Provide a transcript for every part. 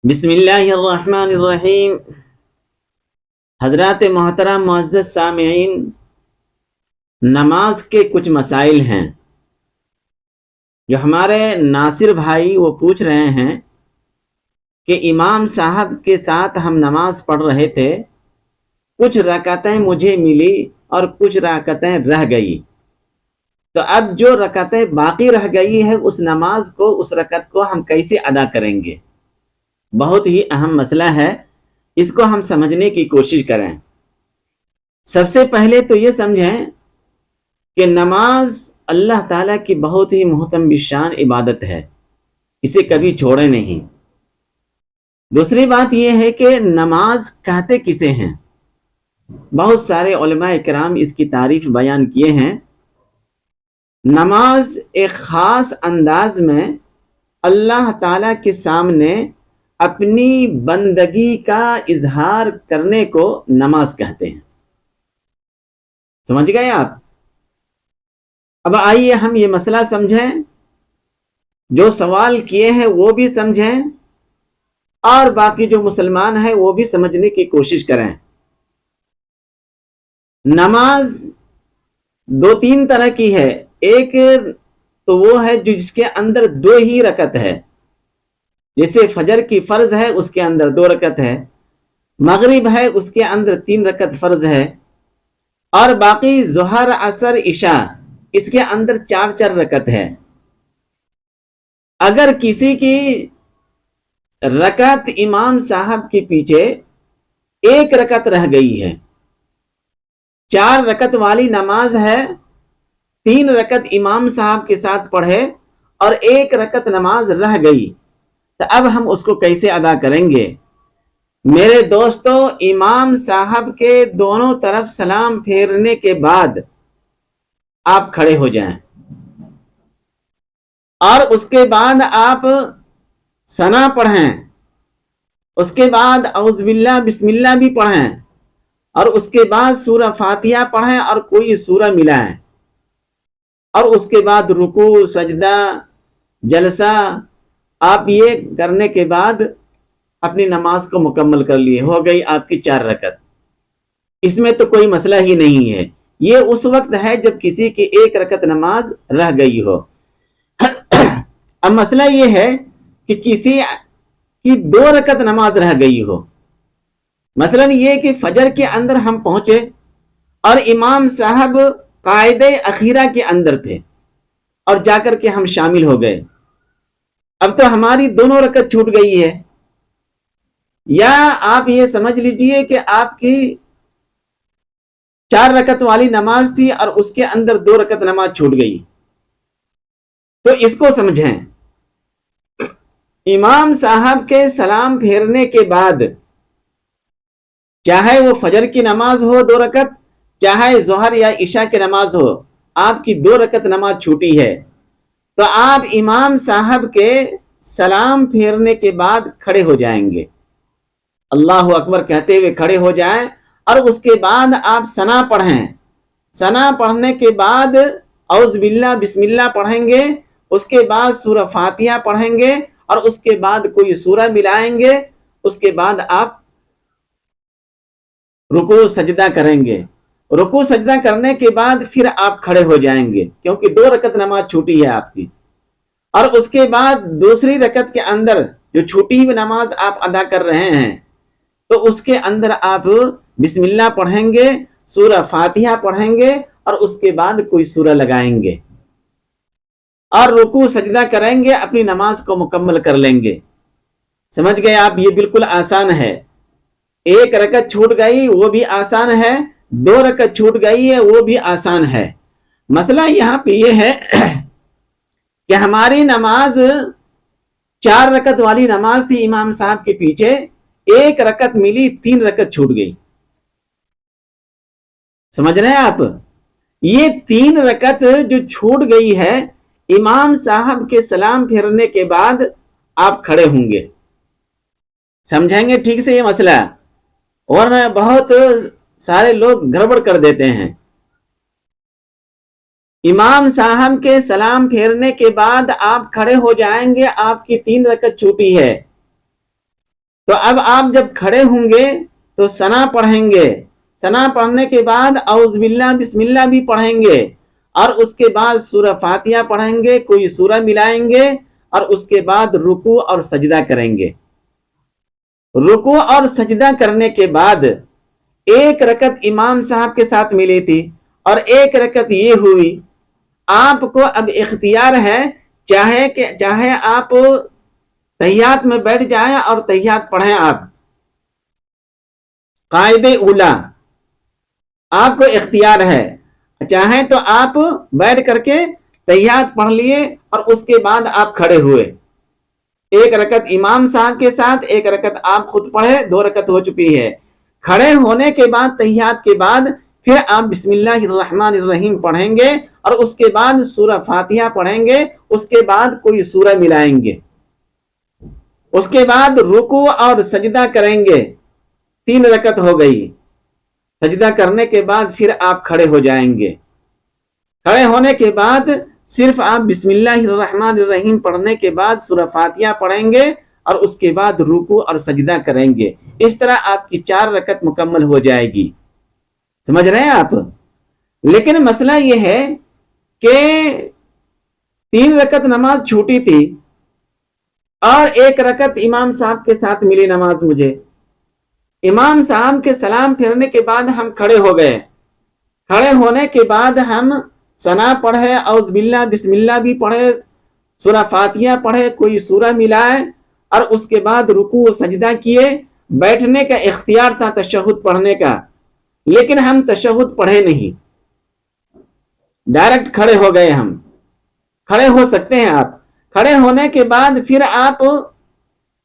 بسم اللہ الرحمن الرحیم۔ حضرات محترم معزز سامعین، نماز کے کچھ مسائل ہیں جو ہمارے ناصر بھائی وہ پوچھ رہے ہیں کہ امام صاحب کے ساتھ ہم نماز پڑھ رہے تھے، کچھ رکعتیں مجھے ملی اور کچھ رکعتیں رہ گئی، تو اب جو رکعتیں باقی رہ گئی ہے اس نماز کو، اس رکعت کو ہم کیسے ادا کریں گے؟ بہت ہی اہم مسئلہ ہے، اس کو ہم سمجھنے کی کوشش کریں۔ سب سے پہلے تو یہ سمجھیں کہ نماز اللہ تعالیٰ کی بہت ہی محترم بشان عبادت ہے، اسے کبھی چھوڑے نہیں۔ دوسری بات یہ ہے کہ نماز کہتے کسے ہیں؟ بہت سارے علماء کرام اس کی تعریف بیان کیے ہیں۔ نماز ایک خاص انداز میں اللہ تعالیٰ کے سامنے اپنی بندگی کا اظہار کرنے کو نماز کہتے ہیں۔ سمجھ گئے آپ؟ اب آئیے ہم یہ مسئلہ سمجھیں، جو سوال کیے ہیں وہ بھی سمجھیں اور باقی جو مسلمان ہیں وہ بھی سمجھنے کی کوشش کریں۔ نماز دو تین طرح کی ہے، ایک تو وہ ہے جس کے اندر دو ہی رکعت ہے، جیسے فجر کی فرض ہے اس کے اندر 2 رکعت ہے، مغرب ہے اس کے اندر 3 رکعت فرض ہے، اور باقی ظہر عصر عشاء اس کے اندر 4 رکعت ہے۔ اگر کسی کی رکعت امام صاحب کے پیچھے 1 رکعت رہ گئی ہے، 4 رکعت والی نماز ہے، 3 رکعت امام صاحب کے ساتھ پڑھے اور 1 رکعت نماز رہ گئی، تو اب ہم اس کو کیسے ادا کریں گے؟ میرے دوستو، امام صاحب کے دونوں طرف سلام پھیرنے کے بعد آپ کھڑے ہو جائیں اور اس کے بعد آپ ثنا پڑھیں، اس کے بعد اعوذ باللہ بسم اللہ بھی پڑھیں، اور اس کے بعد سورہ فاتحہ پڑھیں اور کوئی سورہ ملائیں، اور اس کے بعد رکوع، سجدہ، جلسہ، آپ یہ کرنے کے بعد اپنی نماز کو مکمل کر لیے، ہو گئی آپ کی 4 رکعت۔ اس میں تو کوئی مسئلہ ہی نہیں ہے، یہ اس وقت ہے جب کسی کی 1 رکعت نماز رہ گئی ہو۔ اب مسئلہ یہ ہے کہ کسی کی 2 رکعت نماز رہ گئی ہو، مثلا یہ کہ فجر کے اندر ہم پہنچے اور امام صاحب قاعدہ اخیرہ کے اندر تھے اور جا کر کے ہم شامل ہو گئے، اب تو ہماری دونوں رکعت چھوٹ گئی ہے۔ یا آپ یہ سمجھ لیجئے کہ آپ کی 4 رکعت والی نماز تھی اور اس کے اندر 2 رکعت نماز چھوٹ گئی، تو اس کو سمجھیں۔ امام صاحب کے سلام پھیرنے کے بعد چاہے وہ فجر کی نماز ہو 2 رکعت، چاہے ظہر یا عشاء کی نماز ہو، آپ کی 2 رکعت نماز چھوٹی ہے، تو آپ امام صاحب کے سلام پھیرنے کے بعد کھڑے ہو جائیں گے، اللہ اکبر کہتے ہوئے کھڑے ہو جائیں، اور اس کے بعد آپ ثنا پڑھیں، ثنا پڑھنے کے بعد اعوذ باللہ بسم اللہ پڑھیں گے، اس کے بعد سورہ فاتحہ پڑھیں گے، اور اس کے بعد کوئی سورہ ملائیں گے، اس کے بعد آپ رکوع سجدہ کریں گے، رکوع سجدہ کرنے کے بعد پھر آپ کھڑے ہو جائیں گے کیونکہ 2 رکعت نماز چھوٹی ہے آپ کی، اور اس کے بعد دوسری رکعت کے اندر جو چھوٹی ہوئی نماز آپ ادا کر رہے ہیں تو اس کے اندر آپ بسم اللہ پڑھیں گے، سورہ فاتحہ پڑھیں گے، اور اس کے بعد کوئی سورہ لگائیں گے اور رکوع سجدہ کریں گے، اپنی نماز کو مکمل کر لیں گے۔ سمجھ گئے آپ؟ یہ بالکل آسان ہے۔ 1 رکعت چھوٹ گئی وہ بھی آسان ہے، 2 رکعت چھوٹ گئی ہے وہ بھی آسان ہے۔ مسئلہ یہاں پہ یہ ہے کہ ہماری نماز 4 رکعت والی نماز تھی امام صاحب کے پیچھے، 1 رکعت ملی، 3 رکعت چھوٹ گئی۔ سمجھ رہے ہیں آپ؟ یہ 3 رکعت جو چھوٹ گئی ہے، امام صاحب کے سلام پھیرنے کے بعد آپ کھڑے ہوں گے۔ سمجھیں گے ٹھیک سے یہ مسئلہ؟ ورنہ بہت سارے لوگ گڑبڑ کر دیتے ہیں۔ امام صاحب کے سلام پھیرنے کے بعد آپ کھڑے ہو جائیں گے، آپ کی 3 رکعت چھوٹی ہے، تو اب آپ جب کھڑے ہوں گے تو ثنا پڑھیں گے، ثنا پڑھنے کے بعد اعوذ باللہ بسم اللہ بھی پڑھیں گے، اور اس کے بعد سورہ فاتحہ پڑھیں گے، کوئی سورہ ملائیں گے، اور اس کے بعد رکوع اور سجدہ کریں گے۔ رکوع اور سجدہ کرنے کے بعد ایک رکعت امام صاحب کے ساتھ ملی تھی اور ایک رکعت یہ ہوئی۔ آپ کو اب اختیار ہے، چاہے آپ تحیات میں بیٹھ جائیں اور تحیات پڑھیں، آپ قاعدہ اولا آپ کو اختیار ہے، چاہیں تو آپ بیٹھ کر کے تحیات پڑھ لیے اور اس کے بعد آپ کھڑے ہوئے، ایک رکعت امام صاحب کے ساتھ، ایک رکعت آپ خود پڑھے، 2 رکعت ہو چکی ہے۔ کھڑے ہونے کے بعد تحیات کے بعد پھر آپ بسم اللہ الرحمن الرحیم پڑھیں گے اور اس کے بعد سورہ فاتحہ پڑھیں گے، اس کے بعد کوئی سورہ ملائیں گے، اس کے بعد رکوع اور سجدہ کریں گے، 3 رکعت ہو گئی۔ سجدہ کرنے کے بعد پھر آپ کھڑے ہو جائیں گے، کھڑے ہونے کے بعد صرف آپ بسم اللہ الرحمن الرحیم پڑھنے کے بعد سورہ فاتحہ پڑھیں گے اور اس کے بعد رکوع اور سجدہ کریں گے۔ اس طرح آپ کی 4 رکعت مکمل ہو جائے گی۔ سمجھ رہے ہیں آپ؟ لیکن مسئلہ یہ ہے کہ 3 رکعت نماز چھوٹی تھی اور 1 رکعت امام صاحب کے ساتھ ملی نماز مجھے۔ امام صاحب کے سلام پھرنے کے بعد ہم کھڑے ہو گئے، کھڑے ہونے کے بعد ہم ثنا پڑھے، اعوذ باللہ بسم اللہ بھی پڑھے، سورہ فاتحہ پڑھے، کوئی سورہ ملائے اور اس کے بعد رکوع و سجدہ کیے۔ بیٹھنے کا اختیار تھا تشہد پڑھنے کا، لیکن ہم تشہد پڑھے نہیں، ڈائریکٹ کھڑے ہو گئے۔ ہم کھڑے ہو سکتے ہیں، آپ کھڑے ہونے کے بعد پھر آپ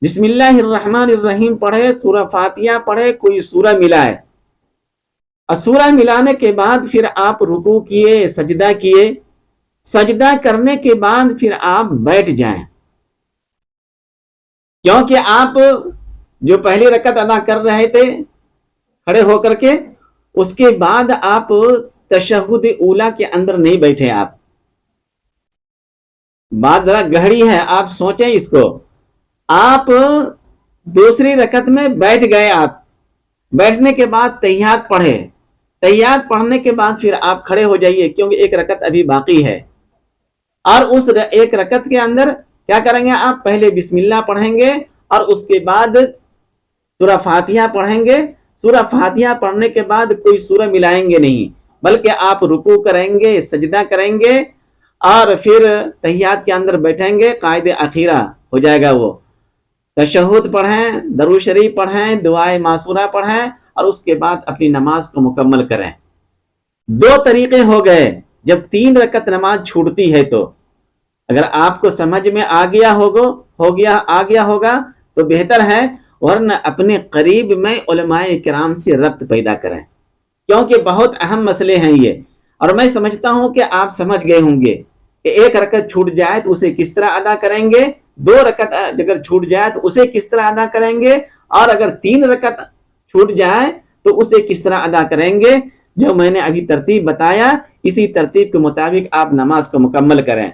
بسم اللہ الرحمن الرحیم پڑھے، سورہ فاتحہ پڑھے، کوئی سورہ ملائے، اور سورہ ملانے کے بعد پھر آپ رکوع کیے، سجدہ کیے، سجدہ کرنے کے بعد پھر آپ بیٹھ جائیں، کیونکہ آپ جو پہلی رکعت ادا کر رہے تھے کھڑے ہو کر کے، اس کے بعد آپ تشہد اولا کے اندر نہیں بیٹھے۔ آپ بات ذرا گہری ہے، آپ سوچیں اس کو۔ آپ دوسری رکعت میں بیٹھ گئے، آپ بیٹھنے کے بعد تحیات پڑھے، تحیات پڑھنے کے بعد پھر آپ کھڑے ہو جائیے، کیونکہ 1 رکعت ابھی باقی ہے، اور اس 1 رکعت کے اندر کیا کریں گے؟ آپ پہلے بسم اللہ پڑھیں گے اور اس کے بعد سورہ فاتحہ پڑھیں گے۔ سورہ فاتحہ پڑھنے کے بعد کوئی سورہ ملائیں گے نہیں، بلکہ آپ رکوع کریں گے، سجدہ کریں گے اور پھر تحیات کے اندر بیٹھیں گے، قاعدہ اخیرہ ہو جائے گا وہ۔ تشہد پڑھیں، درود شریف پڑھیں، دعائے معصورہ پڑھیں اور اس کے بعد اپنی نماز کو مکمل کریں۔ 2 طریقے ہو گئے جب 3 رکعت نماز چھوٹتی ہے تو۔ اگر آپ کو سمجھ میں آ گیا ہوگا تو بہتر ہے، ورنہ اپنے قریب میں علماء کرام سے ربط پیدا کریں، کیونکہ بہت اہم مسئلے ہیں یہ، اور میں سمجھتا ہوں کہ آپ سمجھ گئے ہوں گے کہ 1 رکعت چھوٹ جائے تو اسے کس طرح ادا کریں گے، 2 رکعت اگر چھوٹ جائے تو اسے کس طرح ادا کریں گے، اور اگر 3 رکعت چھوٹ جائے تو اسے کس طرح ادا کریں گے۔ جو میں نے ابھی ترتیب بتایا، اسی ترتیب کے مطابق آپ نماز کو مکمل کریں۔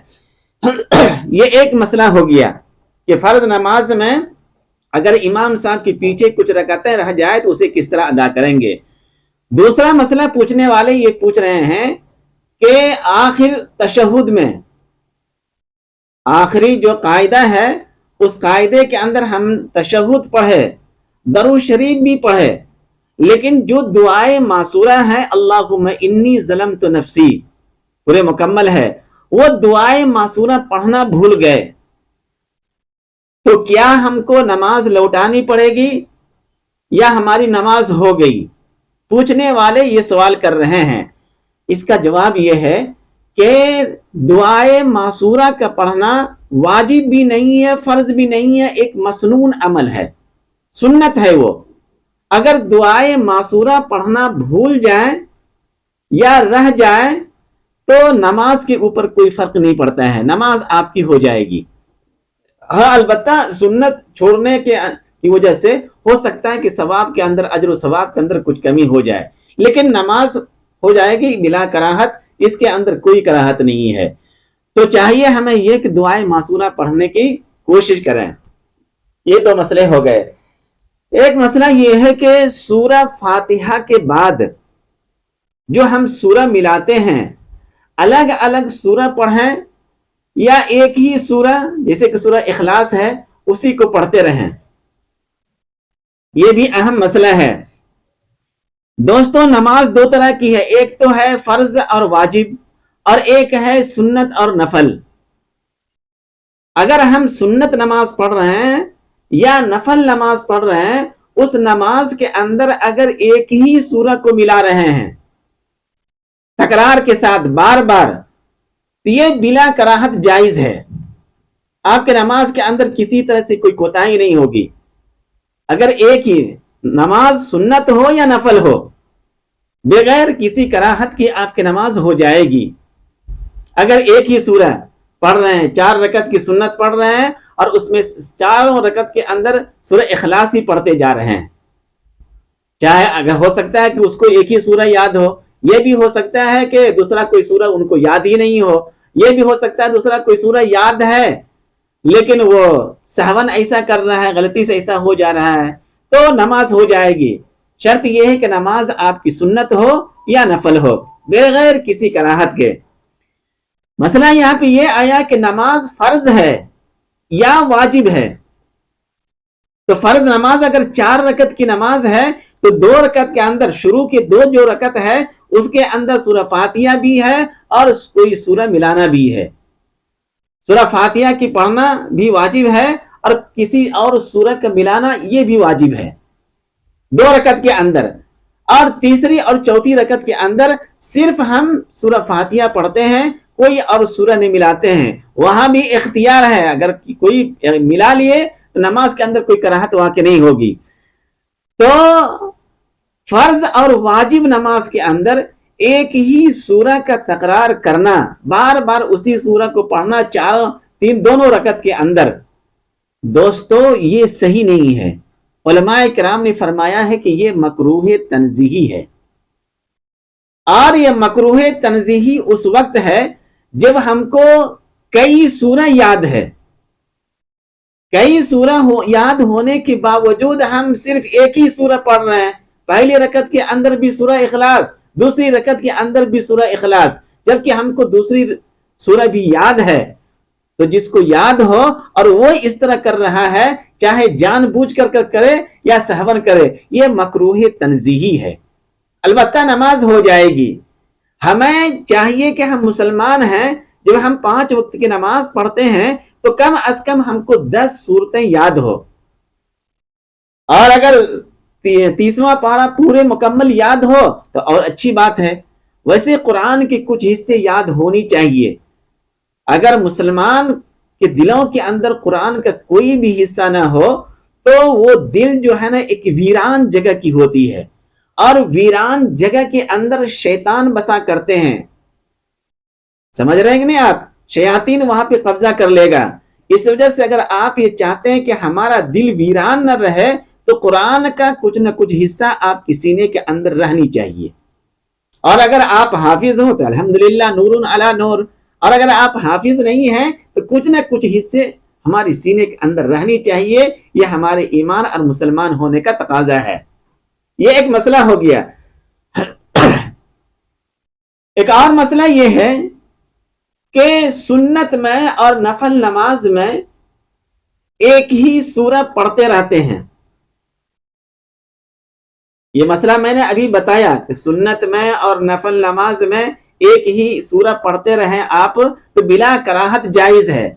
یہ ایک مسئلہ ہو گیا کہ فرض نماز میں اگر امام صاحب کے پیچھے کچھ رکعتیں رہ جائے تو اسے کس طرح ادا کریں گے۔ دوسرا مسئلہ پوچھنے والے یہ پوچھ رہے ہیں کہ آخر تشہد میں آخری جو قاعدہ ہے، اس قاعدے کے اندر ہم تشہد پڑھے، درود شریف بھی پڑھے، لیکن جو دعائے معصورہ ہے اللہم انی ظلمت نفسی پورے مکمل ہے، وہ دعائے معصورہ پڑھنا بھول گئے، تو کیا ہم کو نماز لوٹانی پڑے گی یا ہماری نماز ہو گئی؟ پوچھنے والے یہ سوال کر رہے ہیں۔ اس کا جواب یہ ہے کہ دعائے معصورہ کا پڑھنا واجب بھی نہیں ہے، فرض بھی نہیں ہے، ایک مسنون عمل ہے، سنت ہے وہ۔ اگر دعائے معصورہ پڑھنا بھول جائیں یا رہ جائے تو نماز کے اوپر کوئی فرق نہیں پڑتا ہے، نماز آپ کی ہو جائے گی۔ ہاں البتہ سنت چھوڑنے کی وجہ سے ہو سکتا ہے کہ ثواب کے اندر، اجر و ثواب کے اندر کچھ کمی ہو جائے، لیکن نماز ہو جائے گی بلا کراہت، اس کے اندر کوئی کراہت نہیں ہے۔ تو چاہیے ہمیں یہ کہ دعائے معصورہ پڑھنے کی کوشش کریں۔ یہ 2 مسئلے ہو گئے۔ ایک مسئلہ یہ ہے کہ سورہ فاتحہ کے بعد جو ہم سورہ ملاتے ہیں، الگ الگ سورہ پڑھیں یا ایک ہی سورہ، جیسے کہ سورہ اخلاص ہے، اسی کو پڑھتے رہیں، یہ بھی اہم مسئلہ ہے۔ دوستوں، نماز دو طرح کی ہے، ایک تو ہے فرض اور واجب، اور ایک ہے سنت اور نفل۔ اگر ہم سنت نماز پڑھ رہے ہیں یا نفل نماز پڑھ رہے ہیں، اس نماز کے اندر اگر ایک ہی سورہ کو ملا رہے ہیں تکرار کے ساتھ بار بار، تو یہ بلا کراہت جائز ہے۔ آپ کے نماز کے اندر کسی طرح سے کوئی کوتاہی نہیں ہوگی۔ اگر ایک ہی نماز سنت ہو یا نفل ہو، بغیر کسی کراہت کی آپ کی نماز ہو جائے گی۔ اگر ایک ہی سورہ پڑھ رہے ہیں، 4 رکعت کی سنت پڑھ رہے ہیں، اور اس میں 4 رکعت کے اندر سورہ اخلاص ہی پڑھتے جا رہے ہیں، چاہے اگر ہو سکتا ہے کہ اس کو ایک ہی سورہ یاد ہو، یہ بھی ہو سکتا ہے کہ دوسرا کوئی سورہ ان کو یاد ہی نہیں ہو، یہ بھی ہو سکتا ہے دوسرا کوئی سورہ یاد ہے لیکن وہ سہون ایسا کر رہا ہے، غلطی سے ایسا ہو جا رہا ہے، تو نماز ہو جائے گی۔ شرط یہ ہے کہ نماز آپ کی سنت ہو یا نفل ہو، بغیر کسی کراہت کے۔ مسئلہ یہاں پہ یہ آیا کہ نماز فرض ہے یا واجب ہے۔ تو فرض نماز اگر 4 رکعت کی نماز ہے تو 2 رکعت کے اندر، شروع کی 2 جو رکعت ہے اس کے اندر سورہ فاتحہ بھی ہے اور کوئی سورہ ملانا بھی ہے۔ سورہ فاتحہ کی پڑھنا بھی واجب ہے اور کسی اور سورہ کا ملانا یہ بھی واجب ہے 2 رکعت کے اندر۔ اور تیسری اور چوتھی رکعت کے اندر صرف ہم سورہ فاتحہ پڑھتے ہیں، کوئی اور سورہ نہیں ملاتے ہیں، وہاں بھی اختیار ہے، اگر کوئی ملا لیے تو نماز کے اندر کوئی کراہت واقع نہیں ہوگی۔ تو فرض اور واجب نماز کے اندر ایک ہی سورہ کا تکرار کرنا، بار بار اسی سورہ کو پڑھنا 4 دونوں رکعت کے اندر، دوستو یہ صحیح نہیں ہے۔ علماء کرام نے فرمایا ہے کہ یہ مکروہ تنزیہی ہے، اور یہ مکروہ تنزیہی اس وقت ہے جب ہم کو کئی سورہ یاد ہے، کئی سورہ یاد ہونے کے باوجود ہم صرف ایک ہی سورہ پڑھ رہے ہیں، پہلی رکعت کے اندر بھی سورہ اخلاص، دوسری رکعت کے اندر بھی سورہ اخلاص، جبکہ ہم کو دوسری سورہ بھی یاد ہے۔ تو جس کو یاد ہو اور وہ اس طرح کر رہا ہے، چاہے جان بوجھ کر کرے یا سہون کرے، یہ مکروہ تنزیہی ہے۔ البتہ نماز ہو جائے گی۔ ہمیں چاہیے کہ ہم مسلمان ہیں، جب ہم 5 وقت کی نماز پڑھتے ہیں تو کم از کم ہم کو 10 سورتیں یاد ہو، اور اگر 30واں پارہ پورے مکمل یاد ہو تو اور اچھی بات ہے۔ ویسے قرآن کے کچھ حصے یاد ہونی چاہیے۔ اگر مسلمان کے دلوں کے اندر قرآن کا کوئی بھی حصہ نہ ہو تو وہ دل جو ہے نا ایک ویران جگہ کی ہوتی ہے، اور ویران جگہ کے اندر شیطان بسا کرتے ہیں، سمجھ رہے ہیں کہ نہیں آپ؟ شیاطین وہاں پہ قبضہ کر لے گا۔ اس وجہ سے اگر آپ یہ چاہتے ہیں کہ ہمارا دل ویران نہ رہے تو قرآن کا کچھ نہ کچھ حصہ آپ کے سینے کے اندر رہنی چاہیے۔ اور اگر آپ حافظ ہوں تو الحمدللہ، نور علی نور، اور اگر آپ حافظ نہیں ہیں تو کچھ نہ کچھ حصے ہماری سینے کے اندر رہنی چاہیے، یہ ہمارے ایمان اور مسلمان ہونے کا تقاضا ہے۔ یہ ایک مسئلہ ہو گیا۔ ایک اور مسئلہ یہ ہے کہ سنت میں اور نفل نماز میں ایک ہی سورہ پڑھتے رہتے ہیں۔ یہ مسئلہ میں نے ابھی بتایا کہ سنت میں اور نفل نماز میں ایک ہی سورہ پڑھتے رہیں آپ تو بلا کراہت جائز ہے،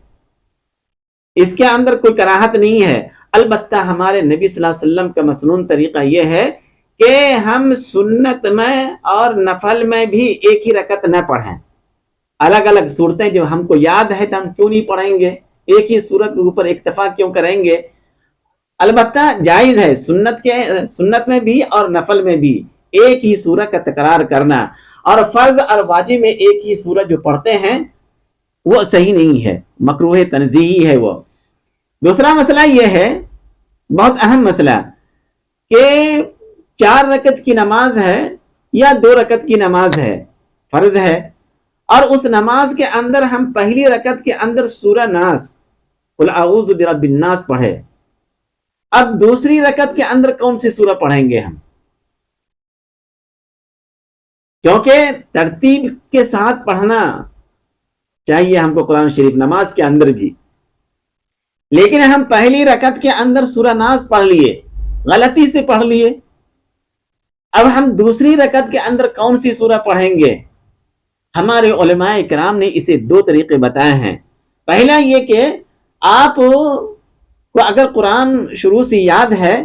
اس کے اندر کوئی کراہت نہیں ہے۔ البتہ ہمارے نبی صلی اللہ علیہ وسلم کا مسنون طریقہ یہ ہے کہ ہم سنت میں اور نفل میں بھی ایک ہی رکعت نہ پڑھیں، الگ الگ صورتیں جب ہم کو یاد ہے تو ہم کیوں نہیں پڑھیں گے، ایک ہی صورت کے اوپر اکتفا کیوں کریں گے؟ البتہ جائز ہے سنت میں بھی اور نفل میں بھی ایک ہی سورہ کا تکرار کرنا، اور فرض اور واجب میں ایک ہی سورہ جو پڑھتے ہیں وہ صحیح نہیں ہے، مکروہ تنزیہی ہے وہ۔ دوسرا مسئلہ یہ ہے، بہت اہم مسئلہ، کہ 4 رکعت کی نماز ہے یا 2 رکعت کی نماز ہے، فرض ہے، اور اس نماز کے اندر ہم پہلی رکعت کے اندر سورہ ناس، قل اعوذ برب الناس پڑھے، اب دوسری رکعت کے اندر کون سی سورہ پڑھیں گے ہم؟ کیونکہ ترتیب کے ساتھ پڑھنا چاہیے ہم کو قرآن شریف نماز کے اندر بھی، لیکن ہم پہلی رکعت کے اندر سورہ ناس پڑھ لیے، غلطی سے پڑھ لیے، اب ہم دوسری رکعت کے اندر کون سی سورہ پڑھیں گے؟ ہمارے علماء کرام نے اسے دو طریقے بتائے ہیں۔ پہلا یہ کہ آپ کو اگر قرآن شروع سے یاد ہے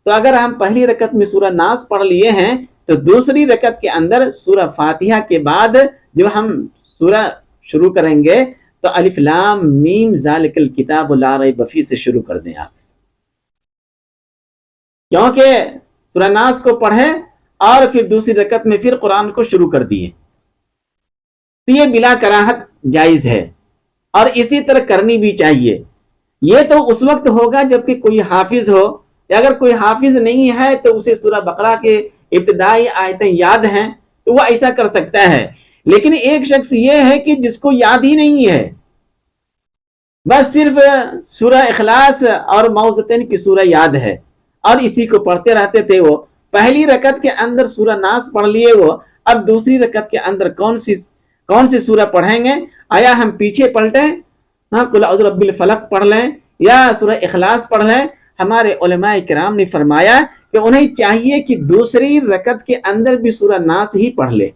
تو اگر ہم پہلی رکعت میں سورہ ناس پڑھ لیے ہیں تو دوسری رکعت کے اندر سورہ فاتحہ کے بعد جب ہم سورہ شروع کریں گے تو الف لام میم ذالک الکتاب لا ریب فیہ سے شروع کر دیں آپ، کیونکہ سورہ ناس کو پڑھیں اور پھر دوسری رکعت میں پھر قرآن کو شروع کر دیے، تو یہ بلا کراہت جائز ہے اور اسی طرح کرنی بھی چاہیے۔ یہ تو اس وقت ہوگا جب کہ کوئی حافظ ہو، یا اگر کوئی حافظ نہیں ہے تو اسے سورہ بقرہ کے ابتدائی آیتیں یاد ہیں تو وہ ایسا کر سکتا ہے، لیکن ایک شخص یہ ہے کہ جس کو یاد ہی نہیں ہے، بس صرف سورہ اخلاص اور معوذتین کی سورہ یاد ہے اور اسی کو پڑھتے رہتے تھے، وہ پہلی رکعت کے اندر سورہ ناس پڑھ لیے، وہ اب دوسری رکعت کے اندر کون سی سورہ پڑھیں گے؟ آیا ہم پیچھے پلٹیں، قل اعوذ برب الفلق پڑھ لیں یا سورہ اخلاص پڑھ لیں؟ ہمارے علماء کرام نے فرمایا کہ انہیں چاہیے کہ دوسری رکعت کے اندر بھی سورہ ناس ہی پڑھ لے۔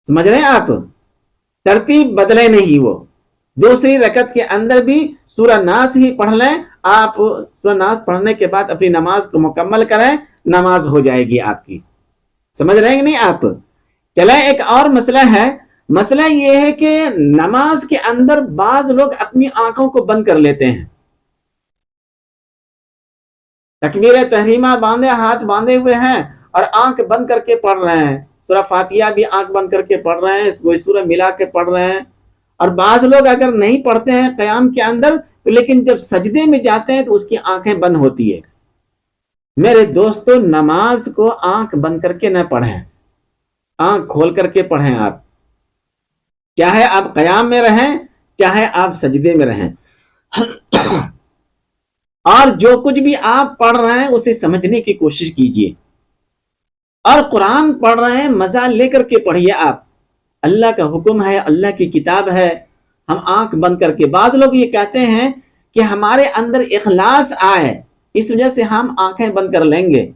سمجھ رہے ہیں آپ؟ ترتیب بدلے نہیں، وہ دوسری رکعت کے اندر بھی سورہ ناس ہی پڑھ لیں۔ آپ سورہ ناس پڑھنے کے بعد اپنی نماز کو مکمل کریں، نماز ہو جائے گی آپ کی۔ سمجھ رہے ہیں کہ نہیں آپ؟ چلیں ایک اور مسئلہ ہے، مسئلہ یہ ہے کہ نماز کے اندر بعض لوگ اپنی آنکھوں کو بند کر لیتے ہیں، تکبیر تحریمہ باندھے، ہاتھ باندھے ہوئے ہیں اور آنکھ بند کر کے پڑھ رہے ہیں، سورہ فاتحہ بھی آنکھ بند کر کے پڑھ رہے ہیں، وہی سورہ ملا کے پڑھ رہے ہیں، اور بعض لوگ اگر نہیں پڑھتے ہیں قیام کے اندر تو لیکن جب سجدے میں جاتے ہیں تو اس کی آنکھیں بند ہوتی ہے۔ میرے دوستو، نماز کو آنکھ بند کر کے نہ پڑھیں، آنکھ کھول کر کے پڑھیں آپ، چاہے آپ قیام میں رہیں چاہے آپ سجدے میں رہیں، اور جو کچھ بھی آپ پڑھ رہے ہیں اسے سمجھنے کی کوشش کیجیے، اور قرآن پڑھ رہے ہیں مزہ لے کر کے پڑھیے آپ، اللہ کا حکم ہے، اللہ کی کتاب ہے، ہم آنکھ بند کر کے۔ بعض لوگ یہ کہتے ہیں کہ ہمارے اندر اخلاص آئے اس وجہ سے ہم آنکھیں بند کر لیں گے،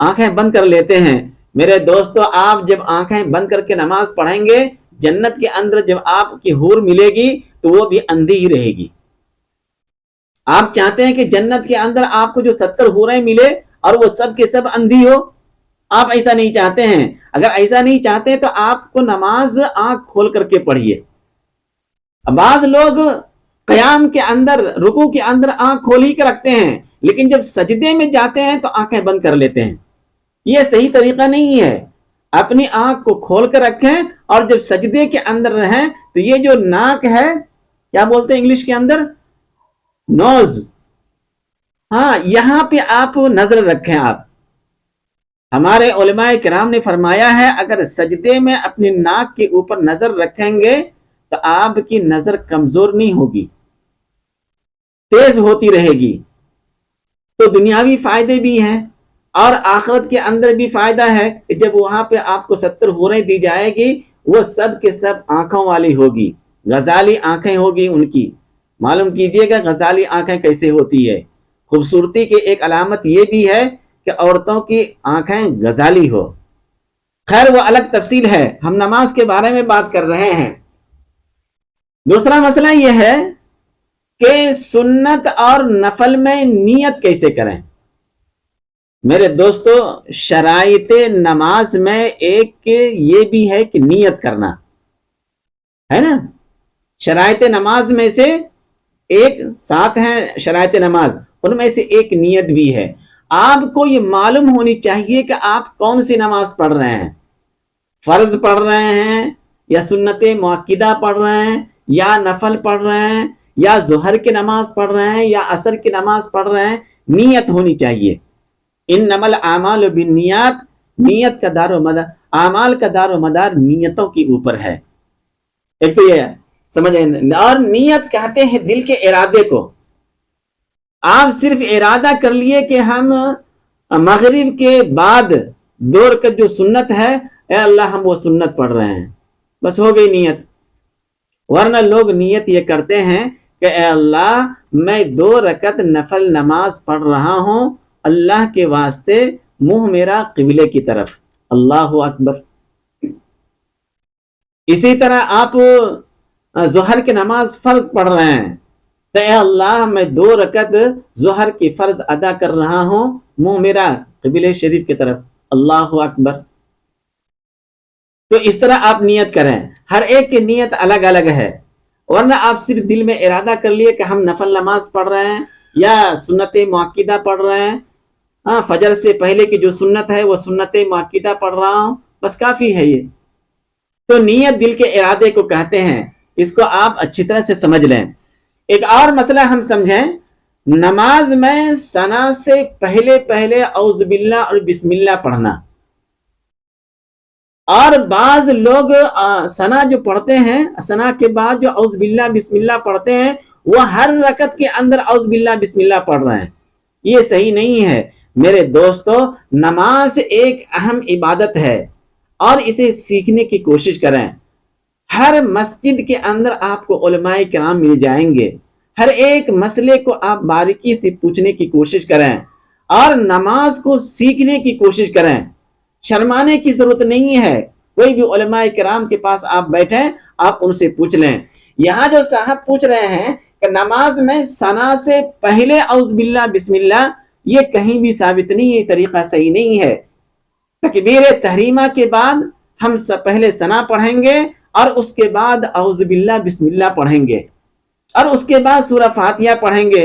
آنکھیں بند کر لیتے ہیں۔ میرے دوستو، آپ جب آنکھیں بند کر کے نماز پڑھیں گے، جنت کے اندر جب آپ کی حور ملے گی تو وہ بھی اندھی ہی رہے گی۔ آپ چاہتے ہیں کہ جنت کے اندر آپ کو جو 70 حوریں ملے اور وہ سب کے سب اندھی ہو؟ آپ ایسا نہیں چاہتے ہیں۔ اگر ایسا نہیں چاہتے تو آپ کو نماز آنکھ کھول کر کے پڑھیے۔ بعض لوگ قیام کے اندر، رکوع کے اندر آنکھ کھول ہی کے رکھتے ہیں، لیکن جب سجدے میں جاتے ہیں تو آنکھیں بند کر لیتے ہیں۔ یہ صحیح طریقہ نہیں ہے، اپنی آنکھ کو کھول کر رکھیں اور جب سجدے کے اندر رہیں تو یہ جو ناک ہے، کیا بولتے ہیں انگلش کے اندر؟ نوز، ہاں، یہاں پہ آپ نظر رکھیں۔ آپ، ہمارے علماء کرام نے فرمایا ہے اگر سجدے میں اپنی ناک کے اوپر نظر رکھیں گے تو آپ کی نظر کمزور نہیں ہوگی، تیز ہوتی رہے گی۔ تو دنیاوی فائدے بھی ہیں اور آخرت کے اندر بھی فائدہ ہے کہ جب وہاں پہ آپ کو 70 حوریں دی جائے گی، وہ سب کے سب آنکھوں والی ہوگی، غزالی آنکھیں ہوگی ان کی۔ معلوم کیجئے گا غزالی آنکھیں کیسے ہوتی ہے۔ خوبصورتی کی ایک علامت یہ بھی ہے کہ عورتوں کی آنکھیں غزالی ہو۔ خیر وہ الگ تفصیل ہے، ہم نماز کے بارے میں بات کر رہے ہیں۔ دوسرا مسئلہ یہ ہے کہ سنت اور نفل میں نیت کیسے کریں؟ میرے دوستو، شرائط نماز میں ایک یہ بھی ہے کہ نیت کرنا ہے نا۔ شرائط نماز میں سے ایک 7 ہیں شرائط نماز، ان میں سے ایک نیت بھی ہے۔ آپ کو یہ معلوم ہونی چاہیے کہ آپ کون سی نماز پڑھ رہے ہیں، فرض پڑھ رہے ہیں یا سنت مؤکدہ پڑھ رہے ہیں یا نفل پڑھ رہے ہیں یا ظہر کی نماز پڑھ رہے ہیں یا عصر کی نماز پڑھ رہے ہیں، نیت ہونی چاہیے۔ انما الاعمال بالنیات، نیت کا دار و مدار، اعمال کا دار و مدار نیتوں کے اوپر ہے۔ ایک تو یہ سمجھیں، اور نیت کہتے ہیں دل کے ارادے کو۔ آپ صرف ارادہ کر لیے کہ ہم مغرب کے بعد 2 رکعت جو سنت ہے اے اللہ ہم وہ سنت پڑھ رہے ہیں، بس ہو گئی نیت۔ ورنہ لوگ نیت یہ کرتے ہیں کہ اے اللہ میں 2 رکعت نفل نماز پڑھ رہا ہوں، اللہ کے واسطے منہ میرا قبلے کی طرف، اللہ اکبر۔ اسی طرح آپ ظہر کی نماز فرض پڑھ رہے ہیں تو اے اللہ میں 2 رکعت ظہر کی فرض ادا کر رہا ہوں، منہ میرا قبلے شریف کی طرف، اللہ اکبر۔ تو اس طرح آپ نیت کریں، ہر ایک کی نیت الگ الگ ہے۔ ورنہ آپ صرف دل میں ارادہ کر لیے کہ ہم نفل نماز پڑھ رہے ہیں یا سنت مؤکدہ پڑھ رہے ہیں، فجر سے پہلے کی جو سنت ہے وہ سنت مؤکدہ پڑھ رہا ہوں، بس کافی ہے یہ۔ تو نیت دل کے ارادے کو کہتے ہیں، اس کو آپ اچھی طرح سے سمجھ لیں۔ ایک اور مسئلہ ہم سمجھیں، نماز میں ثنا سے پہلے اعوذ باللہ اور بسم اللہ پڑھنا، اور بعض لوگ ثنا جو پڑھتے ہیں، ثنا کے بعد جو اعوذ باللہ بسم اللہ پڑھتے ہیں وہ ہر رکعت کے اندر اعوذ باللہ بسم اللہ پڑھ رہے ہیں، یہ صحیح نہیں ہے میرے دوستو۔ نماز ایک اہم عبادت ہے اور اسے سیکھنے کی کوشش کریں۔ ہر مسجد کے اندر آپ کو علماء کرام مل جائیں گے، ہر ایک مسئلے کو آپ باریکی سے پوچھنے کی کوشش کریں اور نماز کو سیکھنے کی کوشش کریں۔ شرمانے کی ضرورت نہیں ہے، کوئی بھی علماء کرام کے پاس آپ بیٹھیں، آپ ان سے پوچھ لیں۔ یہاں جو صاحب پوچھ رہے ہیں کہ نماز میں ثنا سے پہلے اعوذ باللہ بسم اللہ، یہ کہیں بھی ثابت نہیں ہے، یہ طریقہ صحیح نہیں ہے۔ تکبیر تحریمہ کے بعد ہم پہلے ثنا پڑھیں گے اور اس کے بعد اعوذ باللہ بسم اللہ پڑھیں گے، اور اس کے بعد سورہ فاتحہ پڑھیں گے،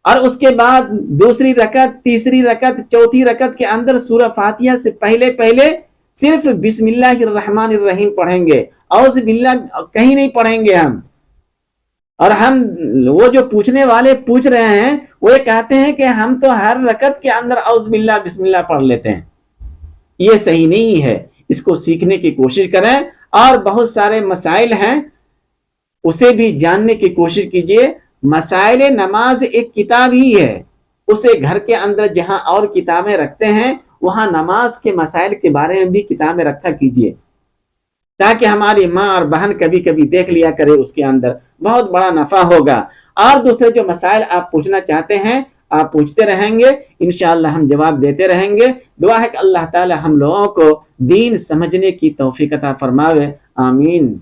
اور اس کے بعد دوسری رکعت، تیسری رکعت، چوتھی رکعت کے اندر سورہ فاتحہ سے پہلے صرف بسم اللہ الرحمن الرحیم پڑھیں گے، اعوذ باللہ کہیں نہیں پڑھیں گے ہم۔ اور ہم وہ جو پوچھنے والے پوچھ رہے ہیں وہ یہ کہتے ہیں کہ ہم تو ہر رکعت کے اندر اعوذ باللہ بسم اللہ پڑھ لیتے ہیں، یہ صحیح نہیں ہے۔ اس کو سیکھنے کی کوشش کریں، اور بہت سارے مسائل ہیں اسے بھی جاننے کی کوشش کیجیے۔ مسائل نماز ایک کتاب ہی ہے، اسے گھر کے اندر جہاں اور کتابیں رکھتے ہیں وہاں نماز کے مسائل کے بارے میں بھی کتابیں رکھا کیجیے، تاکہ ہماری ماں اور بہن کبھی کبھی دیکھ لیا کرے، اس کے اندر بہت بڑا نفع ہوگا۔ اور دوسرے جو مسائل آپ پوچھنا چاہتے ہیں آپ پوچھتے رہیں گے، انشاءاللہ ہم جواب دیتے رہیں گے۔ دعا ہے کہ اللہ تعالی ہم لوگوں کو دین سمجھنے کی توفیق عطا فرماوے، آمین۔